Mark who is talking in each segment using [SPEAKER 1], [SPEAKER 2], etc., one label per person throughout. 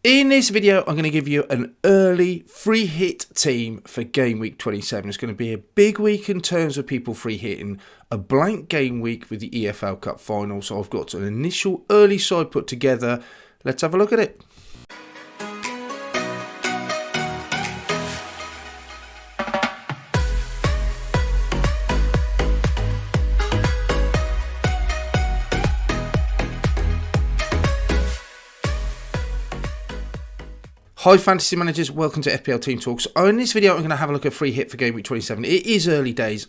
[SPEAKER 1] In this video, I'm going to give you an early free hit team for game week 27. It's going to be a big week in terms of people free hitting, a blank game week with the EFL Cup final. So I've got an initial early side put together. Let's have a look at it. Hi Fantasy Managers, welcome to FPL Team Talks. In this video I'm going to have a look at free hit for game week 27. It is early days.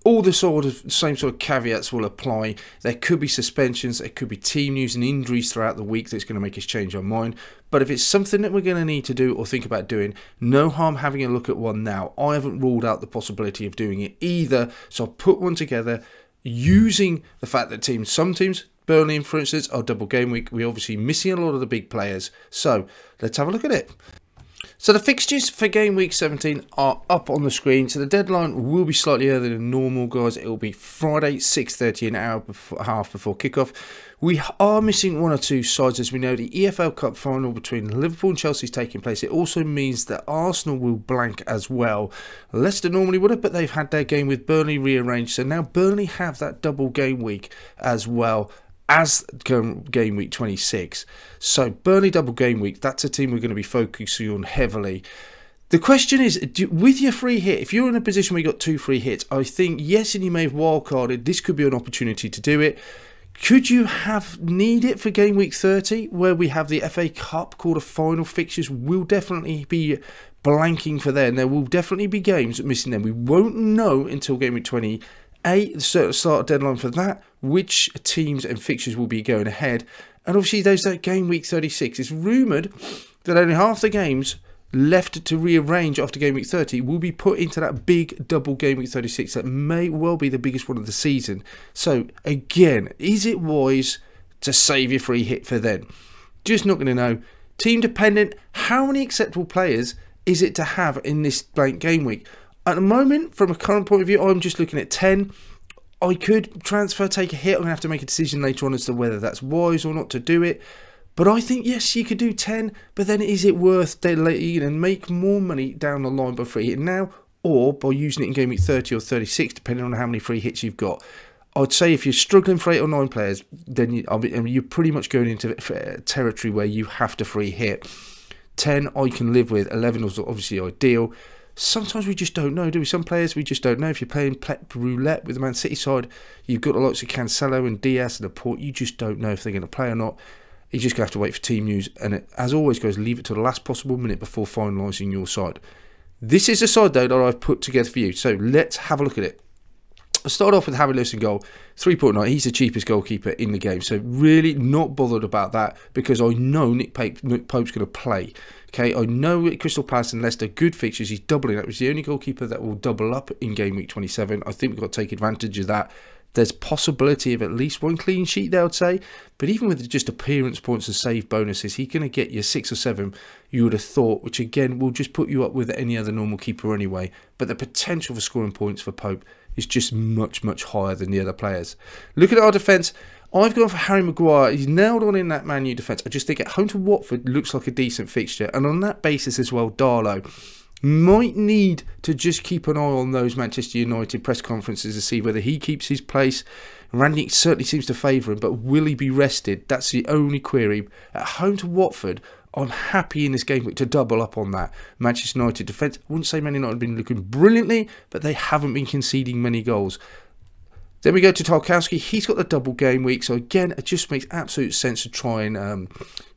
[SPEAKER 1] All the same sort of caveats will apply. There could be suspensions, there could be team news and injuries throughout the week that's going to make us change our mind. But if it's something that we're going to need to do or think about doing, no harm having a look at one now. I haven't ruled out the possibility of doing it either, so I'll put one together using the fact that some teams, Burnley, for instance, are double game week. We're obviously missing a lot of the big players. So let's have a look at it. So the fixtures for game week 17 are up on the screen. So the deadline will be slightly earlier than normal, guys. It will be Friday, 6:30, an hour half before kickoff. We are missing one or two sides, as we know. The EFL Cup final between Liverpool and Chelsea is taking place. It also means that Arsenal will blank as well. Leicester normally would have, but they've had their game with Burnley rearranged. So now Burnley have that double game week as well as game week 26. So Burnley double game week, that's a team we're going to be focusing on heavily. The question is, with your free hit, if you're in a position where you got two free hits, I think yes, and you may have wildcarded, this could be an opportunity to do it. Could you need it for game week 30, where we have the FA Cup quarter final fixtures? Will definitely be blanking for then. There will definitely be games missing them. We won't know until game week 28, the start deadline for that, which teams and fixtures will be going ahead. And obviously there's that game week 36. It's rumoured that only half the games left to rearrange after game week 30 will be put into that big double game week 36 that may well be the biggest one of the season. So again, is it wise to save your free hit for then? Just not going to know. Team dependent, how many acceptable players is it to have in this blank game week? At the moment, from a current point of view, I'm just looking at 10. I could transfer, take a hit. I'm going to have to make a decision later on as to whether that's wise or not to do it. But I think, yes, you could do 10. But then is it worth and make more money down the line by free hitting now or by using it in game week 30 or 36, depending on how many free hits you've got? I'd say if you're struggling for 8 or 9 players, then you're pretty much going into territory where you have to free hit. 10 I can live with. 11 was obviously ideal. Sometimes we just don't know, do we? Some players we just don't know. If you're playing Pep Roulette with the Man City side, you've got the likes of Cancelo and Diaz and Laporte. You just don't know if they're going to play or not. You're just going to have to wait for team news. And it, as always, guys, leave it to the last possible minute before finalising your side. This is the side, though, that I've put together for you. So let's have a look at it. I'll start off with Harry Lewis in goal, 3.9. He's the cheapest goalkeeper in the game. So really not bothered about that because I know Nick Pope's going to play. Okay, I know at Crystal Palace and Leicester, good fixtures. He's doubling up. He's the only goalkeeper that will double up in game week 27. I think we've got to take advantage of that. There's possibility of at least one clean sheet there, I'd say. But even with just appearance points and save bonuses, he's going to get you 6 or 7, you would have thought, which again will just put you up with any other normal keeper anyway. But the potential for scoring points for Pope is just much, much higher than the other players. Looking at our defence, I've gone for Harry Maguire. He's nailed on in that Man U defence. I just think at home to Watford looks like a decent fixture. And on that basis as well, Darlow might need to just keep an eye on those Manchester United press conferences to see whether he keeps his place. Randy certainly seems to favour him, but will he be rested? That's the only query. At home to Watford, I'm happy in this game week to double up on that. Manchester United defence, I wouldn't say Man United have been looking brilliantly, but they haven't been conceding many goals. Then we go to Tarkowski. He's got the double game week. So again, it just makes absolute sense to try and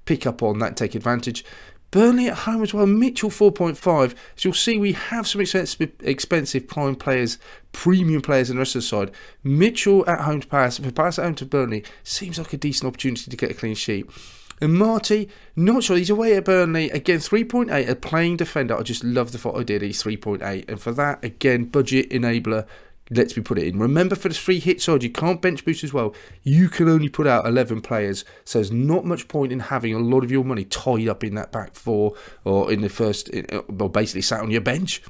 [SPEAKER 1] pick up on that and take advantage. Burnley at home as well. Mitchell 4.5. As you'll see, we have some expensive prime players, premium players in the rest of the side. Mitchell at home to Palace. For Palace at home to Burnley, seems like a decent opportunity to get a clean sheet. And Marty, not sure. He's away at Burnley. Again, 3.8. A playing defender. I just love the thought I did. He's 3.8. And for that, again, budget enabler. Let's put it in. Remember, for the free hit side, you can't bench boost as well. You can only put out 11 players. So there's not much point in having a lot of your money tied up in that back four or in the first, well, basically sat on your bench.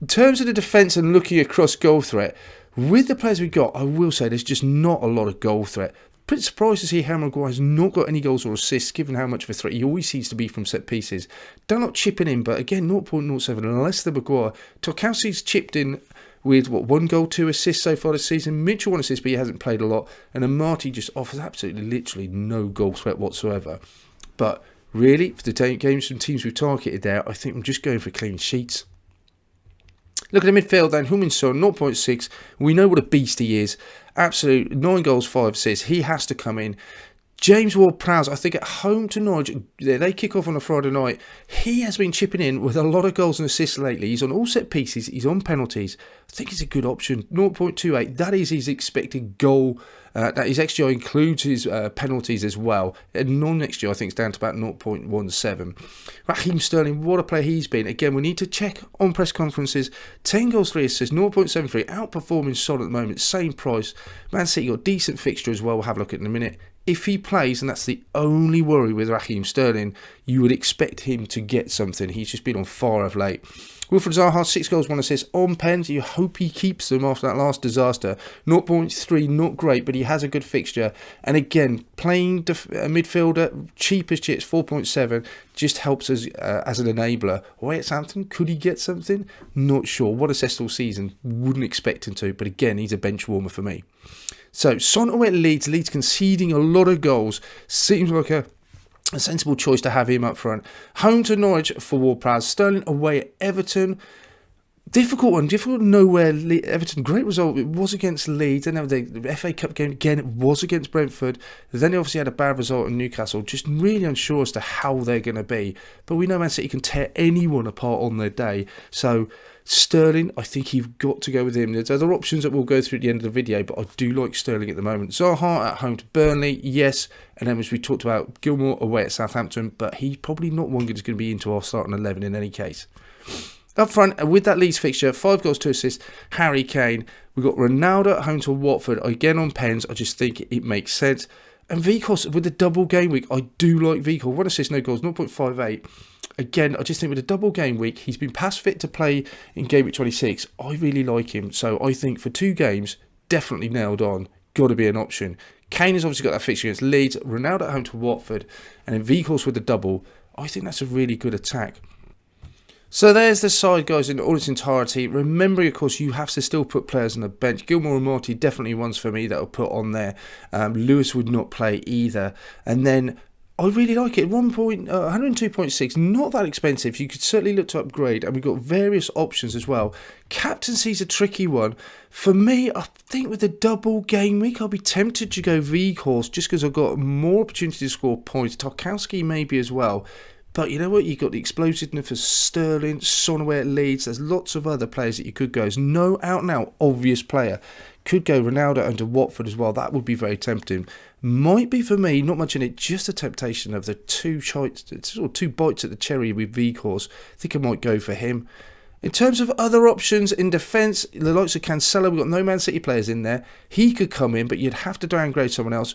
[SPEAKER 1] In terms of the defence and looking across goal threat, with the players we've got, I will say there's just not a lot of goal threat. Pretty surprised to see Harry Maguire's not got any goals or assists, given how much of a threat he always seems to be from set pieces. Dunlop chipping in, but again, 0.07, less than Maguire. Tarkowski's chipped in with, 1 goal, 2 assists so far this season. Mitchell 1 assist, but he hasn't played a lot. And Amati just offers absolutely, literally no goal threat whatsoever. But really, for the games from teams we've targeted there, I think I'm just going for clean sheets. Look at the midfield then, Heung-min Son, 0.6. We know what a beast he is. Absolute 9 goals, 5 assists. He has to come in. James Ward-Prowse, I think at home to Norwich, they kick off on a Friday night. He has been chipping in with a lot of goals and assists lately. He's on all set pieces. He's on penalties. I think he's a good option. 0.28. That is his expected goal. That his XGI includes his penalties as well. And non-XGI, I think, is down to about 0.17. Raheem Sterling, what a player he's been. Again, we need to check on press conferences. 10 goals, 3 assists, 0.73. Outperforming Son at the moment. Same price. Man City got a decent fixture as well. We'll have a look at it in a minute. If he plays, and that's the only worry with Raheem Sterling, you would expect him to get something. He's just been on fire of late. Wilfried Zaha, 6 goals, 1 assist on pens. You hope he keeps them after that last disaster. 0.3, not great, but he has a good fixture. And again, playing a midfielder, cheap as chips, 4.7, just helps us as an enabler. Away at Southampton, could he get something? Not sure. What assist all season? Wouldn't expect him to, but again, he's a bench warmer for me. So, Son away at Leeds. Leeds conceding a lot of goals. Seems like a sensible choice to have him up front. Home to Norwich for Ward-Prowse. Sterling away at Everton. Difficult one. Difficult to know where Everton. Great result. It was against Leeds. Then the FA Cup game again. It was against Brentford. Then they obviously had a bad result in Newcastle. Just really unsure as to how they're going to be. But we know Man City can tear anyone apart on their day. So Sterling, I think you've got to go with him. There's other options that we'll go through at the end of the video, but I do like Sterling at the moment. Zaha at home to Burnley, yes. And then as we talked about, Gilmour away at Southampton, but he's probably not one that's going to be into our starting 11 in any case. Up front, with that Leeds fixture, 5 goals, 2 assists, Harry Kane. We've got Ronaldo at home to Watford. Again on pens, I just think it makes sense. And Weghorst with the double game week, I do like Weghorst. 1 assist, no goals, 0.58. Again, I just think with a double game week, he's been past fit to play in game week 26. I really like him. So I think for 2 games, definitely nailed on. Got to be an option. Kane has obviously got that fixture against Leeds. Ronaldo at home to Watford. And then Weghorst with the double. I think that's a really good attack. So there's the side, guys, in all its entirety. Remembering, of course, you have to still put players on the bench. Gilmour and Marty definitely ones for me that I'll put on there. Lewis would not play either. And then I really like it. 102.6, not that expensive. You could certainly look to upgrade, and we've got various options as well. Captaincy's a tricky one. For me, I think with the double game week, I'll be tempted to go Weghorst just because I've got more opportunity to score points. Tarkowski maybe as well. But you know what? You've got the explosiveness of Sterling, Son away at Leeds. There's lots of other players that you could go. There's no out-and-out obvious player. Could go Ronaldo under Watford as well. That would be very tempting. Might be for me, not much in it, just a temptation of the 2 bites at the cherry with Weghorst. I think I might go for him. In terms of other options in defence, the likes of Cancelo, we've got no Man City players in there. He could come in, but you'd have to downgrade someone else.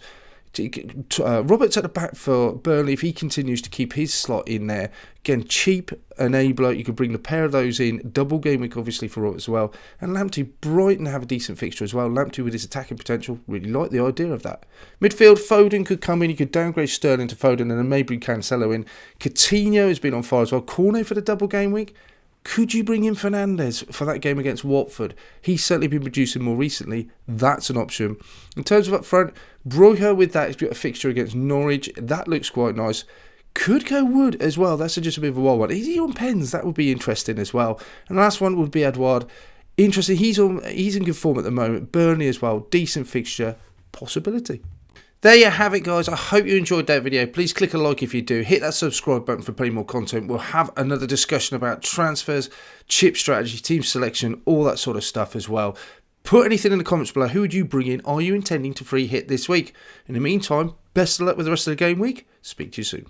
[SPEAKER 1] Roberts at the back for Burnley, if he continues to keep his slot in there. Again, cheap enabler. You could bring the pair of those in. Double game week, obviously, for Roberts as well. And Lamptey, Brighton have a decent fixture as well. Lamptey with his attacking potential, really like the idea of that. Midfield, Foden could come in. You could downgrade Sterling to Foden and then maybe Cancelo in. Coutinho has been on fire as well. Cornet for the double game week. Could you bring in Fernandes for that game against Watford? He's certainly been producing more recently. That's an option. In terms of up front, Breuer with that, he's got a fixture against Norwich. That looks quite nice. Could go Wood as well. That's just a bit of a wild one. Is he on pens? That would be interesting as well. And the last one would be Edouard. Interesting. He's in good form at the moment. Burnley as well. Decent fixture. Possibility. There you have it, guys. I hope you enjoyed that video. Please click a like if you do. Hit that subscribe button for plenty more content. We'll have another discussion about transfers, chip strategy, team selection, all that sort of stuff as well. Put anything in the comments below. Who would you bring in? Are you intending to free hit this week? In the meantime, best of luck with the rest of the game week. Speak to you soon.